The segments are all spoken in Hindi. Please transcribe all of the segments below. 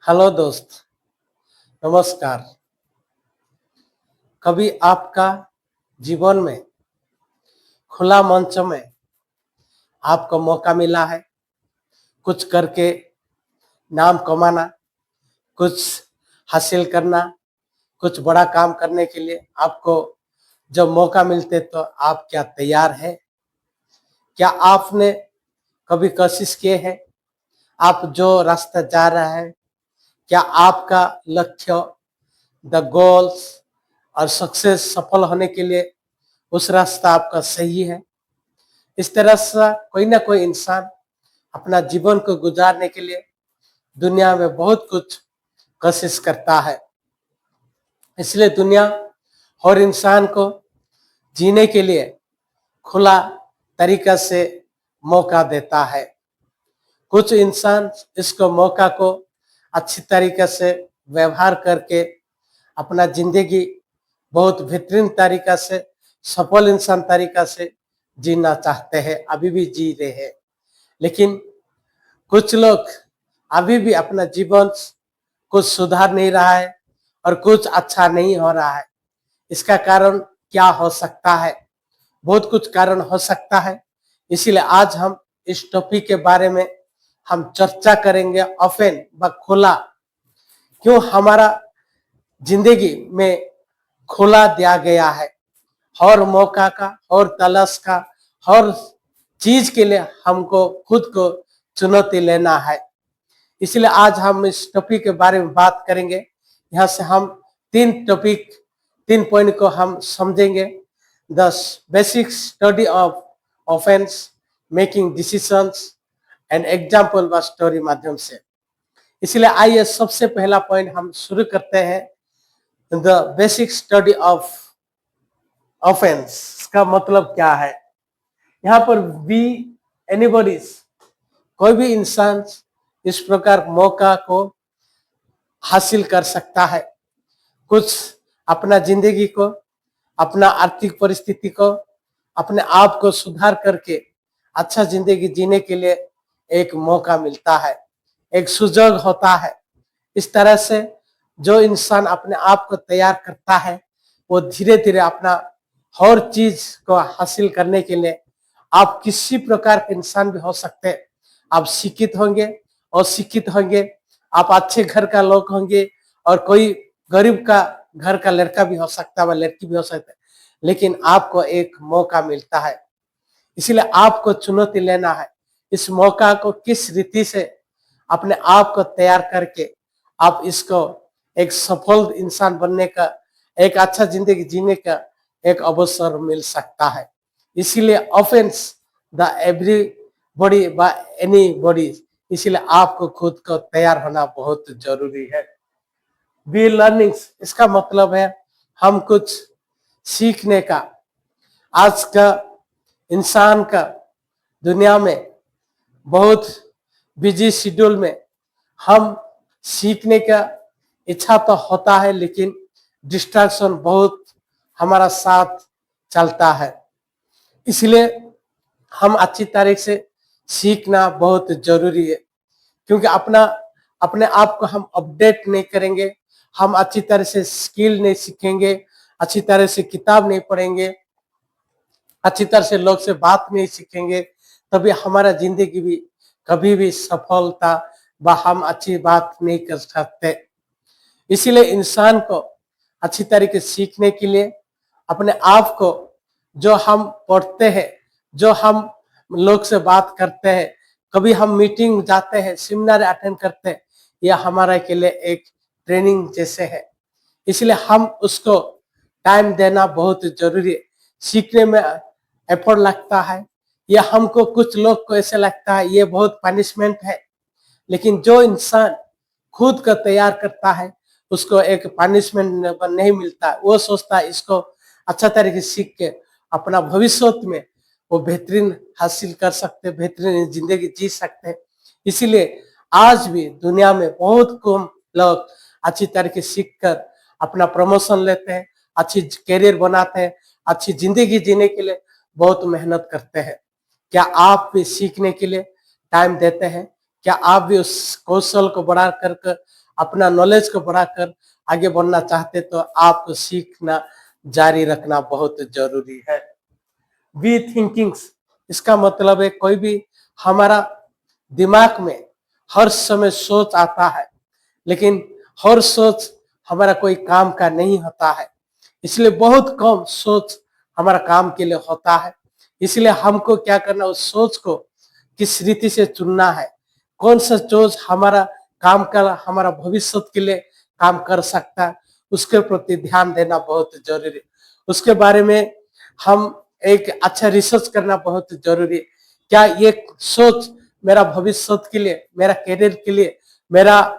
हेलो दोस्त, नमस्कार। कभी आपका जीवन में खुला मंच में आपको मौका मिला है कुछ करके नाम कमाना, कुछ हासिल करना, कुछ बड़ा काम करने के लिए आपको जब मौका मिलते तो आप क्या तैयार हैं? क्या आपने कभी कोशिश किए हैं? आप जो रास्ता जा रहा है, क्या आपका लक्ष्य, द गोल्स और सक्सेस सफल होने के लिए उस रास्ता आपका सही है? इस तरह से कोई ना कोई इंसान अपना जीवन को गुजारने के लिए दुनिया में बहुत कुछ कोशिश करता है। इसलिए दुनिया हर इंसान को जीने के लिए खुला तरीका से मौका देता है। कुछ इंसान इसको मौका को अच्छी तरीके से व्यवहार करके अपना जिंदगी बहुत बेहतरीन तरीका से, सफल इंसान तरीका से जीना चाहते हैं, अभी भी जी रहे हैं। लेकिन कुछ लोग अभी भी अपना जीवन कुछ सुधार नहीं रहा है और कुछ अच्छा नहीं हो रहा है। इसका कारण क्या हो सकता है? बहुत कुछ कारण हो सकता है। इसीलिए आज हम इस टॉपिक के बारे में हम चर्चा करेंगे। ओपन व खुला क्यों हमारा जिंदगी में खुला दिया गया है? हर मौका का, हर तलाश का, हर चीज के लिए हमको खुद को चुनौती लेना है। इसलिए आज हम इस टॉपिक के बारे में बात करेंगे। यहाँ से हम तीन पॉइंट को हम समझेंगे। The basic study of offence, making decisions and example व स्टोरी माध्यम से। इसलिए आइए सबसे पहला पॉइंट हम शुरू करते हैं। The basic study of offence का मतलब क्या है? यहाँ पर बी एनीबॉडीज, कोई भी इंसान इस प्रकार मौका को हासिल कर सकता है। कुछ अपना जिंदगी को, अपना आर्थिक परिस्थिति को, अपने आप को सुधार करके अच्छा जिंदगी जीने के लिए एक मौका मिलता है, एक सुजोग होता है। इस तरह से जो इंसान अपने आप को तैयार करता है वो धीरे धीरे अपना हर चीज को हासिल करने के लिए, आप किसी प्रकार के इंसान भी हो सकते हैं। आप शिक्षित होंगे, अशिक्षित होंगे, आप अच्छे घर का लोग होंगे और कोई गरीब का घर का लड़का भी हो सकता है, लड़की भी हो सकता है, लेकिन आपको एक मौका मिलता है। इसलिए आपको चुनौती लेना है। इस मौका को किस रीति से अपने आप को तैयार करके आप इसको एक सफल इंसान बनने का, एक अच्छा जिंदगी जीने का एक अवसर मिल सकता है। इसीलिए offence the everybody by anybody, इसीलिए आपको खुद को तैयार होना बहुत जरूरी है। बी लर्निंग्स, इसका मतलब है हम कुछ सीखने का। आज का इंसान का दुनिया में बहुत बिजी शेड्यूल में हम सीखने का इच्छा तो होता है, लेकिन डिस्ट्रैक्शन बहुत हमारा साथ चलता है। इसलिए हम अच्छी तरह से सीखना बहुत जरूरी है, क्योंकि अपने आप को हम अपडेट नहीं करेंगे, हम अच्छी तरह से स्किल नहीं सीखेंगे, अच्छी तरह से किताब नहीं पढ़ेंगे, अच्छी तरह से लोग से बात नहीं सीखेंगे, तभी हमारा जिंदगी भी कभी भी सफलता व हम अच्छी बात नहीं कर सकते। इसीलिए इंसान को अच्छी तरीके से सीखने के लिए अपने आप को, जो हम पढ़ते हैं, जो हम लोग से बात करते हैं, कभी हम मीटिंग जाते हैं, सेमिनार अटेंड करते हैं, यह हमारे के लिए एक ट्रेनिंग जैसे है। इसलिए हम उसको टाइम देना बहुत जरूरी है। सीखने में एफर्ट लगता है, या हमको कुछ लोग को ऐसे लगता है ये बहुत पनिशमेंट है, लेकिन जो इंसान खुद को तैयार करता है उसको एक पनिशमेंट नहीं मिलता। वो सोचता है इसको अच्छा तरीके से सीख के अपना भविष्य में वो बेहतरीन हासिल कर सकते, बेहतरीन जिंदगी जी सकते। इसीलिए आज भी दुनिया में बहुत कम लोग अच्छी तरीके सीख कर अपना प्रमोशन लेते हैं, अच्छी कैरियर बनाते हैं, अच्छी जिंदगी जीने के लिए बहुत मेहनत करते हैं। क्या आप भी सीखने के लिए टाइम देते हैं? क्या आप भी उस कौशल को बढ़ा कर अपना नॉलेज को बढ़ाकर आगे बढ़ना चाहते तो आपको सीखना जारी रखना बहुत जरूरी है। बी थिंकिंग्स, इसका मतलब है कोई भी हमारा दिमाग में हर समय सोच आता है, लेकिन हर सोच हमारा कोई काम का नहीं होता है। इसलिए बहुत कम सोच हमारा काम के लिए होता है। इसलिए हमको क्या करना, उस सोच को किस रीति से चुनना है, कौन सा सोच हमारा काम का, हमारा भविष्य के लिए काम कर सकता है, उसके प्रति ध्यान देना बहुत जरूरी है। उसके बारे में हम एक अच्छा रिसर्च करना बहुत जरूरी है। क्या ये सोच मेरा भविष्य के लिए, मेरा करियर के लिए, मेरा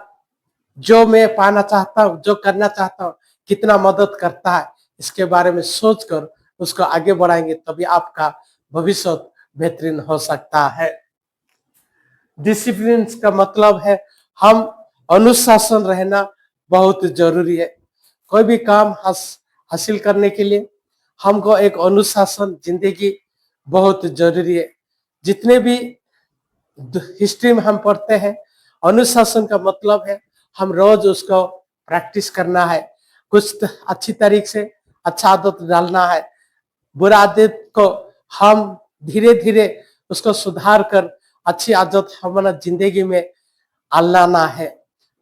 जो मैं पाना चाहता हूँ, जो करना चाहता हूँ, कितना मदद करता है, इसके बारे में सोचकर उसको आगे बढ़ाएंगे, तभी आपका भविष्य बेहतरीन हो सकता है। डिसिप्लिन का मतलब है हम अनुशासन रहना बहुत जरूरी है। कोई भी काम हासिल करने के लिए हमको एक अनुशासन जिंदगी बहुत जरूरी है। जितने भी हिस्ट्री में हम पढ़ते हैं, अनुशासन का मतलब है हम रोज उसको प्रैक्टिस करना है, कुछ अच्छी तरीके से अच्छा आदत डालना है, बुरा आदत को हम धीरे धीरे उसको सुधार कर अच्छी आदत हमारा जिंदगी में लाना है।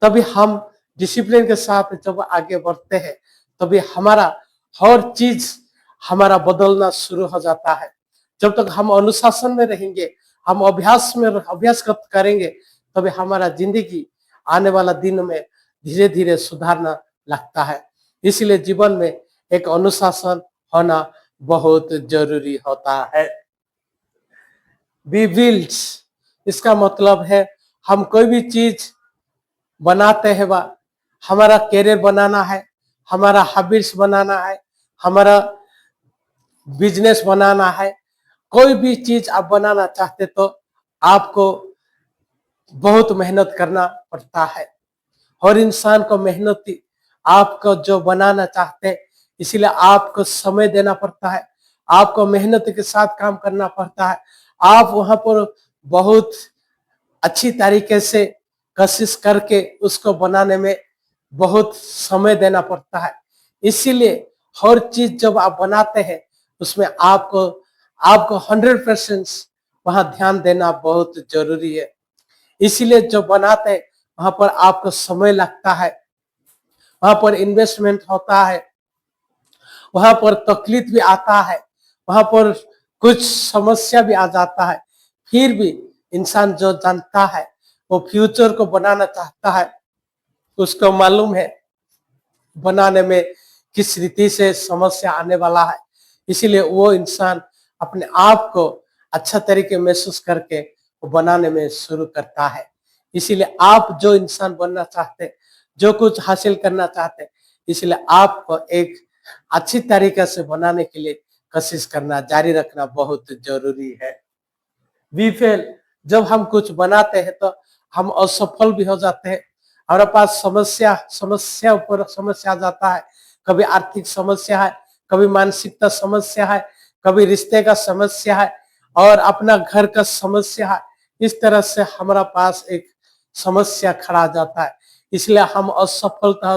तभी हम डिसिप्लिन के साथ जब आगे बढ़ते हैं, तभी हमारा हर चीज हमारा बदलना शुरू हो जाता है। जब तक हम अनुशासन में रहेंगे, हम अभ्यास करेंगे, तभी हमारा जिंदगी आने वाला दिन में धीरे धीरे सुधारना लगता है। इसलिए जीवन में एक अनुशासन होना बहुत जरूरी होता है। बी बिल्ड्स, इसका मतलब है हम कोई भी चीज बनाते हैं, वह हमारा कैरियर बनाना है, हमारा हैबिट्स बनाना है, हमारा बिजनेस बनाना है, कोई भी चीज आप बनाना चाहते तो आपको बहुत मेहनत करना पड़ता है। हर इंसान को मेहनती आपको जो बनाना चाहते हैं, इसीलिए आपको समय देना पड़ता है, आपको मेहनत के साथ काम करना पड़ता है। आप वहां पर बहुत अच्छी तरीके से कोशिश करके उसको बनाने में बहुत समय देना पड़ता है। इसीलिए हर चीज जब आप बनाते हैं, उसमें आपको आपको 100% वहां ध्यान देना बहुत जरूरी है। इसीलिए जो बनाते हैं वहां पर आपको समय लगता है, वहां पर इन्वेस्टमेंट होता है, वहां पर तकलीफ भी आता है, वहां पर कुछ समस्या भी आ जाता है। फिर भी इंसान जो जानता है, वो फ्यूचर को बनाना चाहता है, उसको मालूम है बनाने में किस रीति से समस्या आने वाला है। इसीलिए वो इंसान अपने आप को अच्छा तरीके महसूस करके वो बनाने में शुरू करता है। इसीलिए आप जो इंसान बनना चाहते हैं, जो कुछ हासिल करना चाहते हैं, इसलिए आपको एक अच्छी तरीके से बनाने के लिए कोशिश करना जारी रखना बहुत जरूरी है। वी फेल, जब हम कुछ बनाते हैं तो हम असफल भी हो जाते हैं। हमारे पास समस्या ऊपर समस्या आ जाता है। कभी आर्थिक समस्या है, कभी मानसिकता समस्या है, कभी रिश्ते का समस्या है, और अपना घर का समस्या है। इस तरह से हमारा पास एक समस्या खड़ा जाता है, इसलिए हम असफलता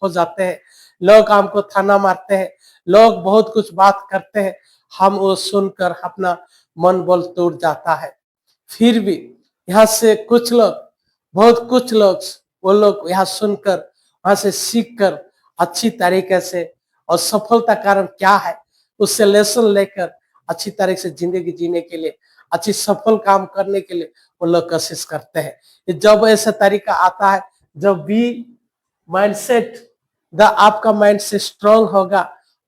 हो जाते हैं। लोग हमको थाना मारते हैं, लोग बहुत कुछ बात करते हैं, हम वो सुनकर अपना मन बल टूट जाता है। फिर भी यहाँ से कुछ लोग, बहुत कुछ लोग, वो लोग यहाँ सुनकर, वहां से सीख कर अच्छी तरीके से, और सफलता कारण क्या है उससे लेसन लेकर अच्छी तरीके से जिंदगी जीने के लिए, अच्छी सफल काम करने के लिए वो लोग कोशिश करते हैं। जब ऐसा तरीका आता है, जब भी माइंडसेट आपका माइंडसेट स्ट्रांग होगा,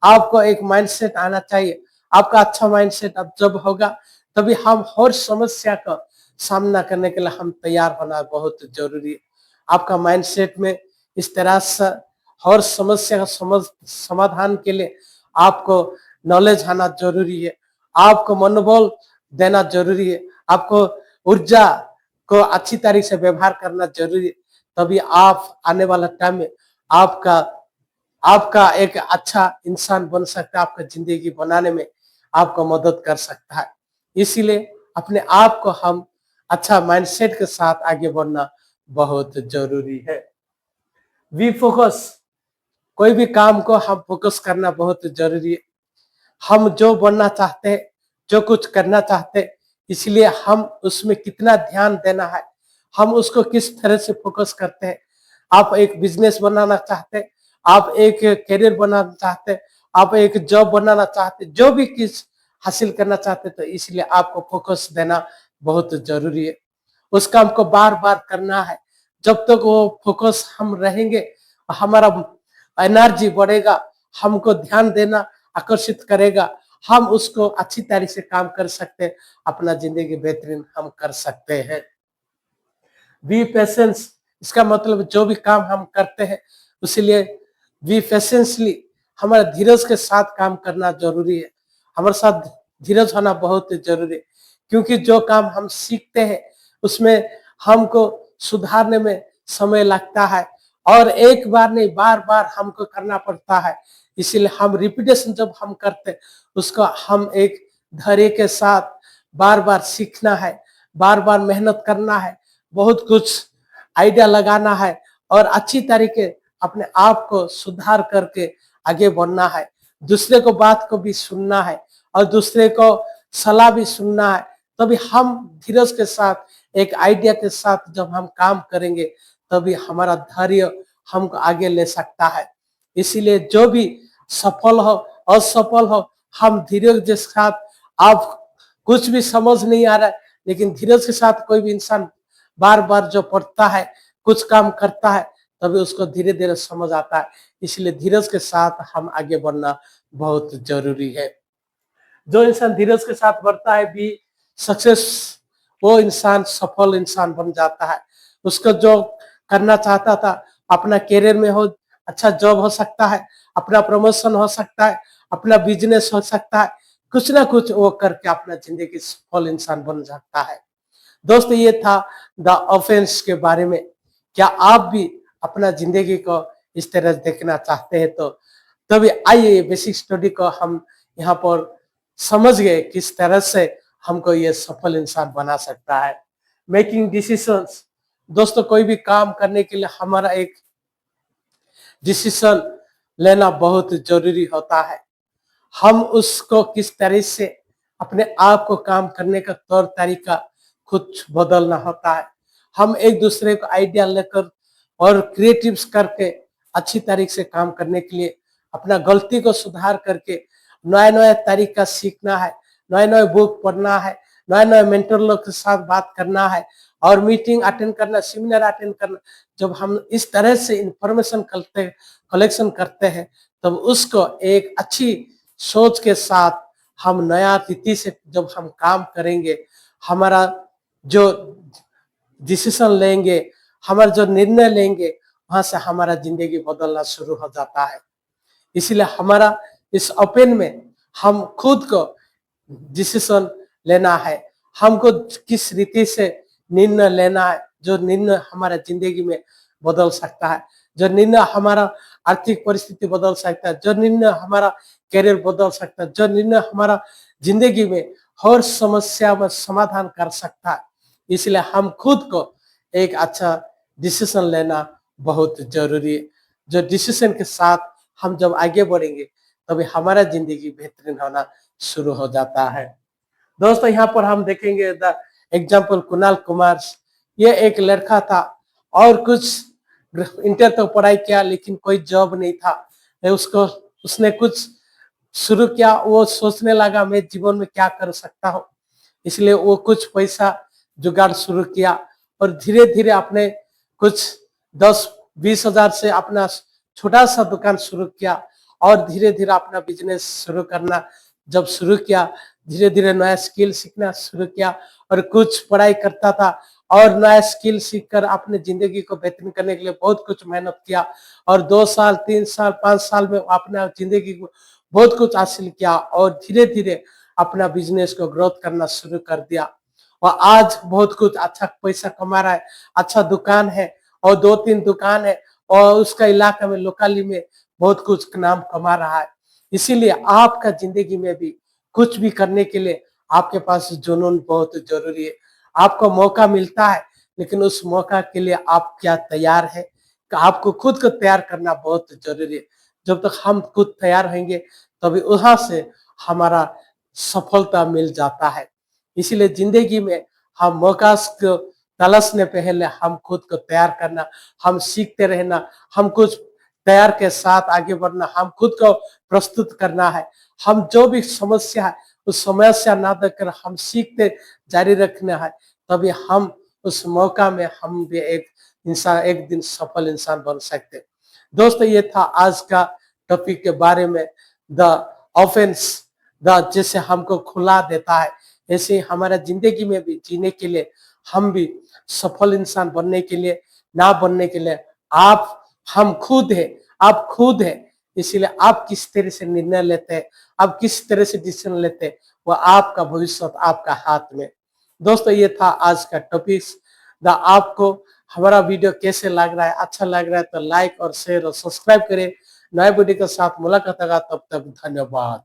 आपको एक माइंडसेट आना चाहिए। आपका अच्छा माइंडसेट अब जब होगा, तभी हम हर समस्या का सामना करने के लिए हम तैयार होना बहुत जरूरी है। आपका माइंडसेट में इस तरह से हर समस्या का समाधान के लिए आपको नॉलेज आना जरूरी है, आपको मनोबल देना जरूरी है, आपको ऊर्जा को अच्छी तरीके से व्यवहार करना जरूरी है। तभी आप आने वाला टाइम में आपका आपका एक अच्छा इंसान बन सकता है, आपका जिंदगी बनाने में आपको मदद कर सकता है। इसीलिए अपने आप को हम अच्छा माइंडसेट के साथ आगे बढ़ना बहुत जरूरी है। वी फोकस, कोई भी काम को हम फोकस करना बहुत जरूरी है। हम जो बनना चाहते हैं, जो कुछ करना चाहते हैं, इसलिए हम उसमें कितना ध्यान देना है, हम उसको किस तरह से फोकस करते हैं। आप एक बिजनेस बनाना चाहते हैं, आप एक करियर बनाना चाहते हैं, आप एक जॉब बनाना चाहते हैं, जो भी किस हासिल करना चाहते हैं, तो इसलिए आपको फोकस देना बहुत जरूरी है। उस काम को बार बार करना है। जब तक वो फोकस हम रहेंगे, हमारा एनर्जी बढ़ेगा, हमको ध्यान देना आकर्षित करेगा, हम उसको अच्छी तरह से काम कर सकते हैं, अपना जिंदगी बेहतरीन हम कर सकते हैं। बी पेशेंस, इसका मतलब जो भी काम हम करते हैं उसलिए बी पेशेंसली, हमारा धीरज के साथ काम करना जरूरी है। हमारे साथ धीरज होना बहुत जरूरी है, क्योंकि जो काम हम सीखते हैं उसमें हमको सुधारने में समय लगता है, और एक बार नहीं बार बार हमको करना पड़ता है। इसीलिए हम रिपीटेशन जब हम करते हैं, उसको हम एक धैर्य के साथ बार बार सीखना है, बार बार मेहनत करना है, बहुत कुछ आइडिया लगाना है, और अच्छी तरीके अपने आप को सुधार करके आगे बढ़ना है। दूसरे को बात को भी सुनना है, और दूसरे को सलाह भी सुनना है। तभी हम धीरज के साथ एक आइडिया के साथ जब हम काम करेंगे, तभी हमारा धैर्य हमको आगे ले सकता है। इसीलिए जो भी सफल हो असफल हो, हम धीरज के साथ, आप कुछ भी समझ नहीं आ रहा है, लेकिन धीरज के साथ कोई भी इंसान बार बार जो पढ़ता है, कुछ काम करता है, तभी उसको धीरे धीरे समझ आता है। इसलिए धीरज के साथ हम आगे बढ़ना बहुत जरूरी है। जो इंसान धीरज के साथ बढ़ता है भी सक्सेस, वो इंसान सफल इंसान बन जाता है। उसको जो करना चाहता था, अपना करियर में हो, अच्छा जॉब हो सकता है, अपना प्रमोशन हो सकता है, अपना बिजनेस हो सकता है, कुछ ना कुछ वो करके अपना जिंदगी सफल इंसान बन सकता है। दोस्तों, ये था द ऑफेंस के बारे में। क्या आप भी अपना जिंदगी को इस तरह देखना चाहते हैं? तो तभी आइए बेसिक स्टडी को हम यहाँ पर समझ गए किस तरह से हमको ये सफल इंसान बना सकता है। मेकिंग डिसीजंस, दोस्तों कोई भी काम करने के लिए हमारा एक डिसीजन लेना बहुत जरूरी होता है। हम उसको किस तरह से अपने आप को काम करने का तौर तरीका कुछ बदलना होता है। हम एक दूसरे को आइडिया लेकर और क्रिएटिव्स करके अच्छी तरीके से काम करने के लिए अपना गलती को सुधार करके नया नया तरीका सीखना है, नए नए बुक पढ़ना है, नए नए मेंटर लोग के साथ बात करना है, और मीटिंग अटेंड करना, सेमिनार अटेंड करना। जब हम इस तरह से इंफॉर्मेशन कलेक्शन करते हैं, तब उसको एक अच्छी सोच के साथ हम नया रीति से जब हम काम करेंगे, हमारा जो डिसीजन लेंगे, हमारा जो निर्णय लेंगे, वहां से हमारा जिंदगी बदलना शुरू हो जाता है। इसीलिए हमारा इस ओपन में हम खुद को डिसीजन लेना है, हमको किस रीति से निर्णय लेना है, जो निर्णय हमारा जिंदगी में बदल सकता है, जो निर्णय हमारा आर्थिक परिस्थिति बदल सकता है, जो निर्णय हमारा करियर बदल सकता है, जो निर्णय हमारा जिंदगी में हर समस्या में समाधान कर सकता है। इसलिए हम खुद को एक अच्छा डिसीजन लेना बहुत जरूरी है। जो डिसीजन के साथ हम जब आगे बढ़ेंगे, तभी हमारा जिंदगी बेहतरीन होना शुरू हो जाता है। दोस्तों, यहाँ पर हम देखेंगे द एग्जाम्पल कुणाल कुमार। ये एक लड़का था, और कुछ इंटर तक पढ़ाई किया, लेकिन कोई जॉब नहीं था। उसको उसने कुछ शुरू किया, वो सोचने लगा मैं जीवन में क्या कर सकता हूँ। इसलिए वो कुछ पैसा जुगाड़ शुरू किया, और धीरे धीरे अपने कुछ 10-20 हजार से अपना छोटा सा दुकान शुरू किया, और धीरे धीरे अपना बिजनेस शुरू करना जब शुरू किया, धीरे धीरे नया स्किल सीखना शुरू किया, और कुछ पढ़ाई करता था, और नया स्किल सीखकर अपने जिंदगी को बेहतरीन करने के लिए बहुत कुछ मेहनत किया, और 2 साल 3 साल 5 साल में अपना जिंदगी को बहुत कुछ हासिल किया, और धीरे धीरे अपना बिजनेस को ग्रोथ करना शुरू कर दिया, और आज बहुत कुछ अच्छा पैसा कमा रहा है। अच्छा दुकान है, और 2-3 दुकान है, और उसका इलाका में लोकली में बहुत कुछ नाम कमा रहा है। इसीलिए आपका जिंदगी में भी कुछ भी करने के लिए आपके पास जुनून बहुत जरूरी है। आपको मौका मिलता है, लेकिन उस मौका के लिए आप क्या तैयार है? आपको खुद को तैयार करना बहुत जरूरी है। जब तक हम खुद तैयार होंगे तभी वहां से हमारा सफलता मिल जाता है। इसीलिए जिंदगी में हम मौका को तलाशने पहले हम खुद को तैयार करना, हम सीखते रहना, हम कुछ तैयार के साथ आगे बढ़ना, हम खुद को प्रस्तुत करना है। हम जो भी समस्या है उस समस्या ना देकर हम सीखते जारी रखना है, तभी हम उस मौका में हम भी एक दिन सफल इंसान बन सकते। दोस्तों, ये था आज का टॉपिक के बारे में। द ऑफेंस, द जैसे हमको खुला देता है, ऐसे हमारा जिंदगी में भी जीने के लिए, हम भी सफल इंसान बनने के लिए, ना बनने के लिए हम खुद है, आप खुद है। इसीलिए आप किस तरह से निर्णय लेते हैं, आप किस तरह से डिसीजन लेते हैं, वह आपका भविष्य आपका हाथ में। दोस्तों, ये था आज का टॉपिक। आपको हमारा वीडियो कैसे लग रहा है? अच्छा लग रहा है तो लाइक और शेयर और सब्सक्राइब करें। नए वीडियो के साथ मुलाकात होगा, तब तक धन्यवाद।